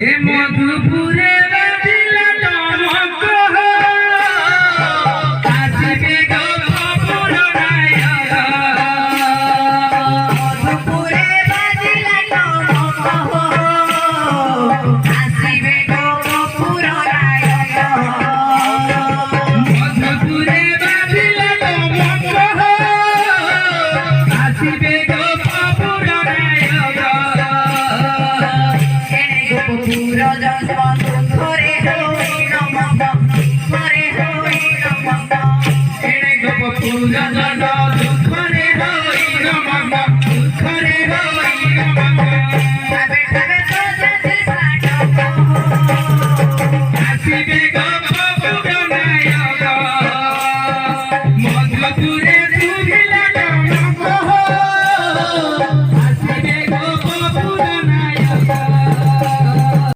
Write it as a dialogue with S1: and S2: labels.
S1: ए मधुपुरे बाजिला टमक हो आसिबे गो पुरनायक
S2: मधुपुरे बाजिला टमक हो आसिबे गो पुरनायक
S1: मधुपुरे बाजिला टमक हो आसिबे गो पुरनायक
S2: पूरा जसवंत घरे होई नमक घरे होई नमक
S1: एणे गो पूरा